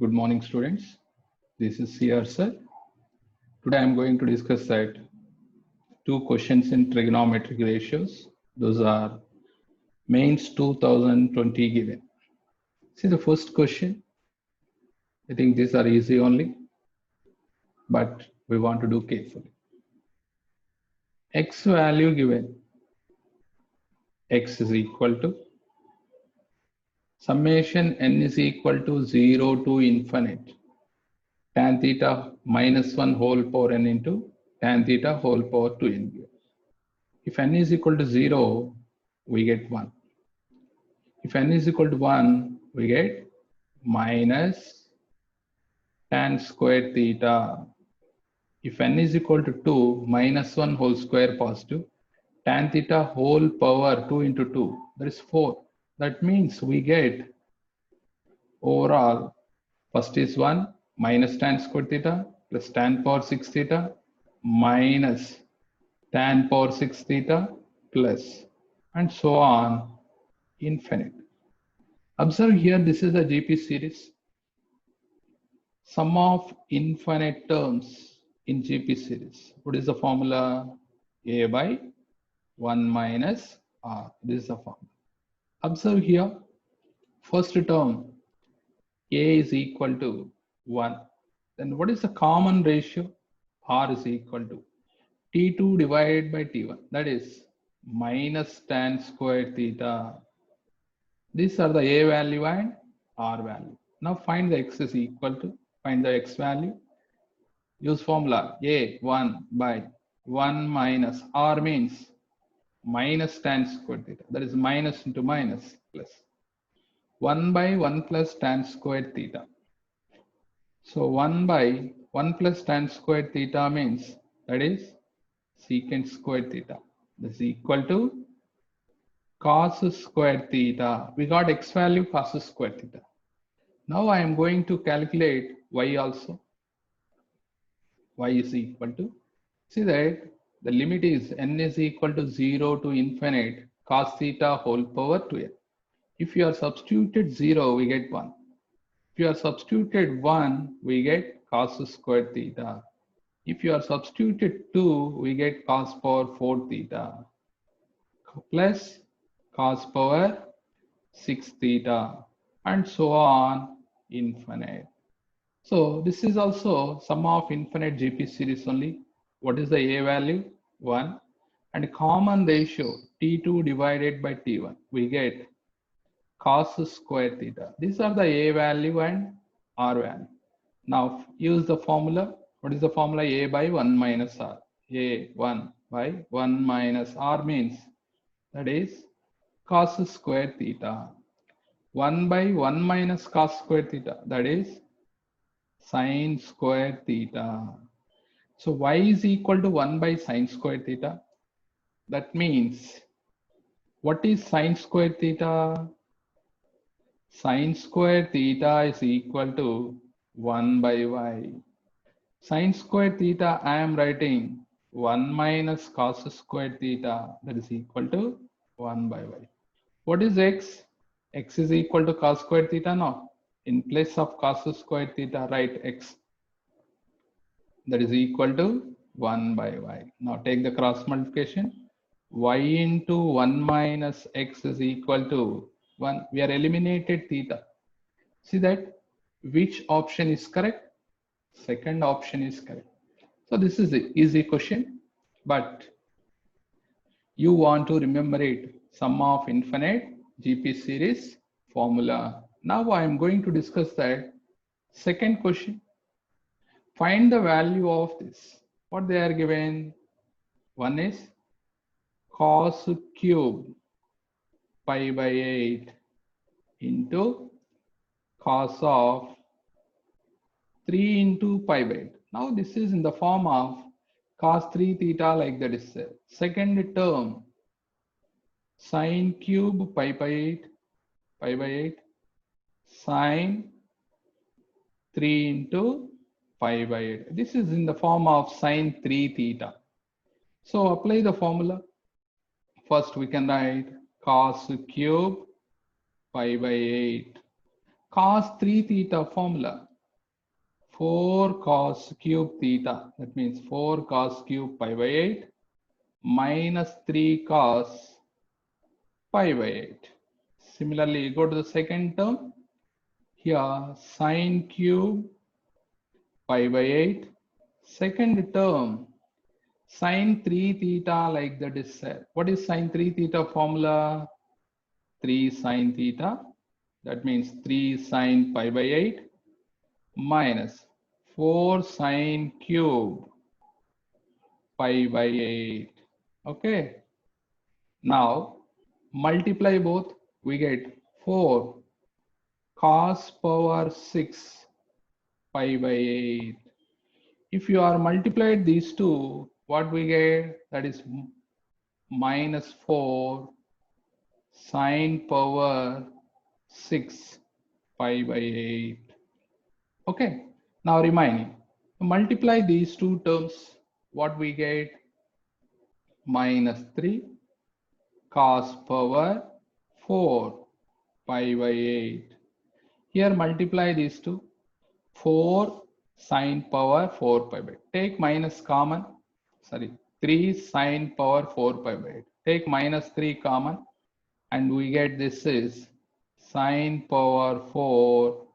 Good morning, students. This is CR sir. Today I am going to discuss that two questions in trigonometric ratios. Those are mains 2020 given. See the first question. I think these are easy only, but we want to do carefully. X value given. X is equal to summation n is equal to 0 to infinite tan theta minus 1 whole power n into tan theta whole power 2n. If n is equal to 0, we get 1. If n is equal to 1, we get minus tan square theta. If n is equal to 2, minus 1 whole square positive, tan theta whole power 2 into 2, that is 4. That means we get overall, first is 1 minus tan square theta plus tan power 6 theta minus tan power 6 theta plus and so on infinite. Observe here, this is a GP series. Sum of infinite terms in GP series. What is the formula? A by 1 minus R. This is the formula. Observe here, first term, A is equal to 1. Then what is the common ratio? R is equal to T2 divided by T1. That is minus tan square theta. These are the A value and R value. Now find the X is equal to, find the X value. Use formula A1 by 1 minus R means minus tan square theta. That is minus into minus plus 1 by 1 plus tan square theta. So 1 by 1 plus tan square theta means that is secant square theta. This is equal to cos square theta. We got X value cos square theta. Now I am going to calculate Y also. Y is equal to, see that the limit is n is equal to 0 to infinite cos theta whole power 2n. If you are substituted 0, we get 1. If you are substituted 1, we get cos square theta. If you are substituted 2, we get cos power 4 theta plus cos power 6 theta and so on infinite. So this is also sum of infinite GP series only. What is the A value? 1. And common ratio T2 divided by T1. We get cos square theta. These are the A value and R value. Now use the formula. What is the formula? A by 1 minus R. A 1 by 1 minus R means that is cos square theta. 1 by 1 minus cos square theta, that is sine square theta. So y is equal to 1 by sine square theta. That means what is sine square theta? Sine square theta is equal to 1 by y. Sine square theta I am writing 1 minus cos square theta, that is equal to 1 by y. What is x? X is equal to cos square theta now. In place of cos square theta, write x. That is equal to 1 by y. Now take the cross multiplication. Y into 1 minus x is equal to 1. We are eliminated theta. See that which option is correct? Second option is correct. So this is the easy question, but you want to remember it. Sum of infinite GP series formula. Now I am going to discuss that second question. Find the value of this. What they are given? One is cos cube pi by 8 into cos of 3 into pi by 8. Now this is in the form of cos 3 theta like that is there. Second term sine cube pi by 8 sine 3 into pi by 8. This is in the form of sine 3 theta. So apply the formula. First we can write cos cube pi by 8. Cos 3 theta formula. 4 cos cube theta. That means 4 cos cube pi by 8 minus 3 cos pi by 8. Similarly, go to the second term. Here, sine cube pi by 8. Second term, sine 3 theta like that is said. What is sine 3 theta formula? 3 sine theta. That means 3 sine pi by 8 minus 4 sine cube pi by 8. Okay. Now multiply both. We get 4 cos power 6 pi by 8. If you are multiplied these two, what we get? That is minus 4 sine power 6 pi by 8. Okay. Now remaining. Multiply these two terms. What we get? Minus 3 cos power 4 pi by 8. Here multiply these two. 4 sine power 4 pi by 8. Take minus common. Sorry, 3 sine power 4 pi by 8. Take minus 3 common and we get this is sine power 4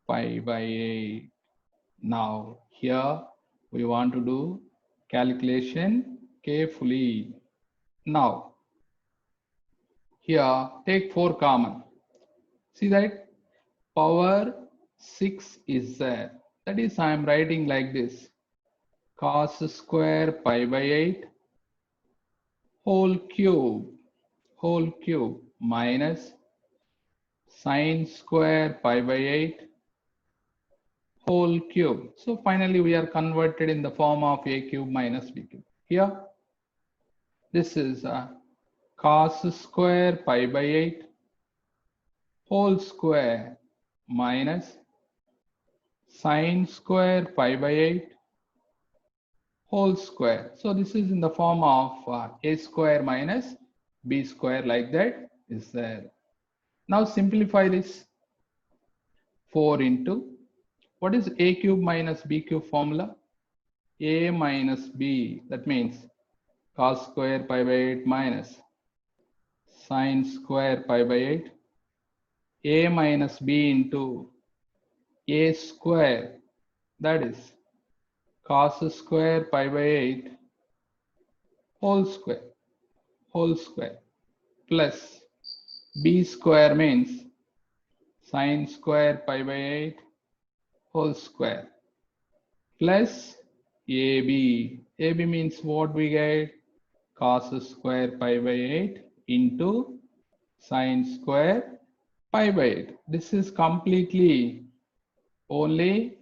pi by 8. Now here we want to do calculation carefully. Now here take 4 common. See that power 6 is there. That is I am writing like this. Cos square pi by 8 whole cube minus sine square pi by 8 whole cube. So finally we are converted in the form of a cube minus b cube. Here this is cos square pi by 8 whole square minus sine square pi by 8 whole square. So this is in the form of a square minus b square like that is there. Now simplify this. 4 into what is a cube minus b cube formula? A minus b, that means cos square pi by 8 minus sine square pi by 8. A minus b into a square, that is cos square pi by 8 whole square plus b square means sine square pi by 8 whole square plus ab. ab means what we get? Cos square pi by 8 into sine square pi by 8. This is completely only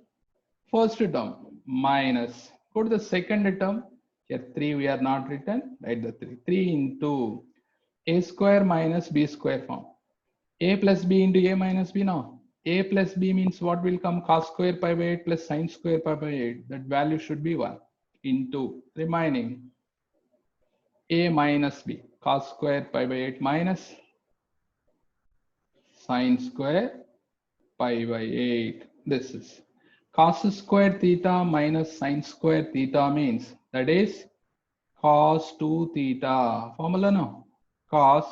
first term minus. Go to the second term. Here 3 we are not written. Write the 3. 3 into a square minus b square form. A plus b into a minus b now. A plus b means what will come? Cos square pi by 8 plus sine square pi by 8. That value should be 1 into remaining a minus b. Cos square pi by 8 minus sine square pi by 8. This is cos square theta minus sine square theta means that is cos 2 theta. Formula no? Cos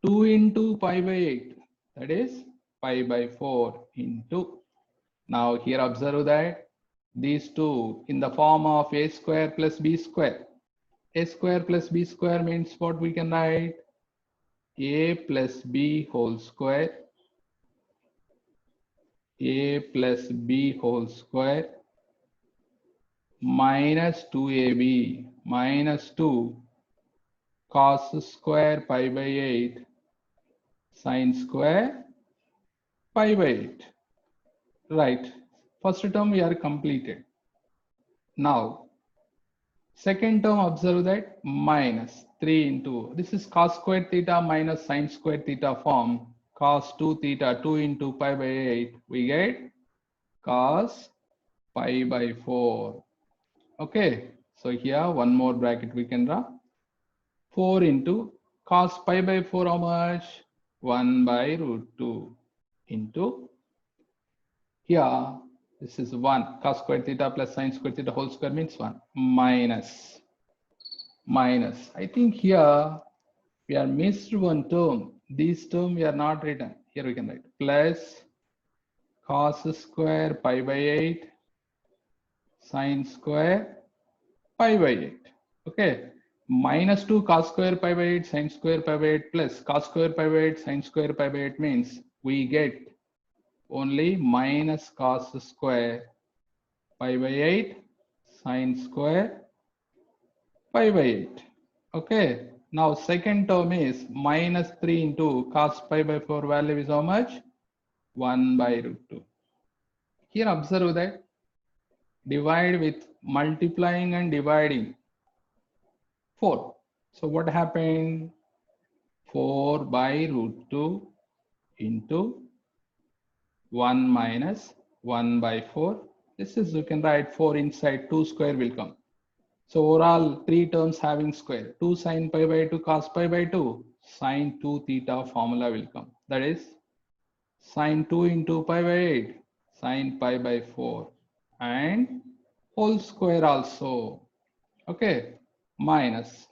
2 into pi by 8. That is pi by 4 into. Now here observe that these two in the form of a square plus b square. A square plus b square means what we can write? A plus b whole square. A plus b whole square minus 2ab minus 2 cos square pi by 8 sine square pi by 8. Right. First term we are completed. Now second term observe that minus 3 into this is cos square theta minus sine square theta form. Cos 2 theta 2 into pi by 8 we get cos pi by 4. Okay, so here one more bracket we can draw. 4 into cos pi by 4 how much? 1 by root 2 into here This is 1. Cos square theta plus sin square theta whole square means 1. Minus. I think here we are missed one term. This term we are not written. Here we can write plus cos square pi by 8 sin square pi by 8. Okay. Minus 2 cos square pi by 8 sin square pi by 8 plus cos square pi by 8 sin square pi by 8 means we get only minus cos square pi by 8 sin square pi by 8. Okay. Now second term is minus 3 into cos pi by 4 value is how much? 1 by root 2. Here observe that divide with multiplying and dividing 4. So what happened? 4 by root 2 into 1 minus 1 by 4. This is, you can write 4 inside, 2 square will come. So overall 3 terms having square. 2 sin pi by 2 cos pi by 2 sin 2 theta formula will come. That is sin 2 into pi by 8 sin pi by 4 and whole square also. Okay, minus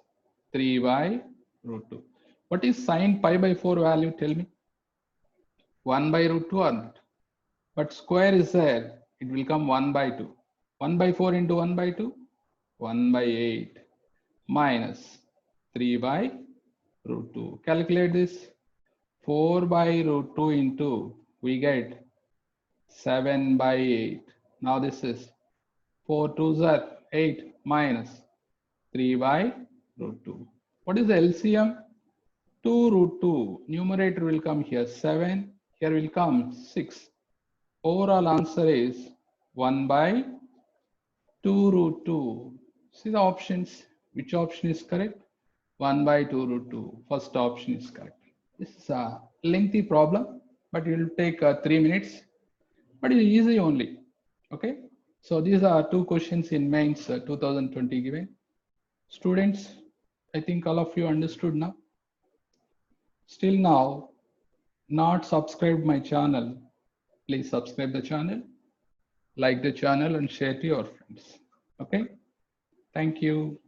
3 by root 2. What is sin pi by 4 value? Tell me. 1 by root 2 or not? But square is there. It will come 1 by 2. 1 by 4 into 1 by 2? 1 by 8 minus 3 by root 2. Calculate this. 4 by root 2 into, we get 7 by 8. Now this is 4 2s are 8 minus 3 by root 2. What is the LCM? 2 root 2. Numerator will come here 7. Here will come 6. Overall answer is 1 by 2 root 2. See the options. Which option is correct? 1 by 2 root 2. First option is correct. This is a lengthy problem, but it will take 3 minutes. But it's easy only. Okay. So these are 2 questions in mains 2020 given. Students, I think all of you understood now. Still now, not subscribed my channel. Please subscribe the channel, like the channel and share to your friends. Okay. Thank you.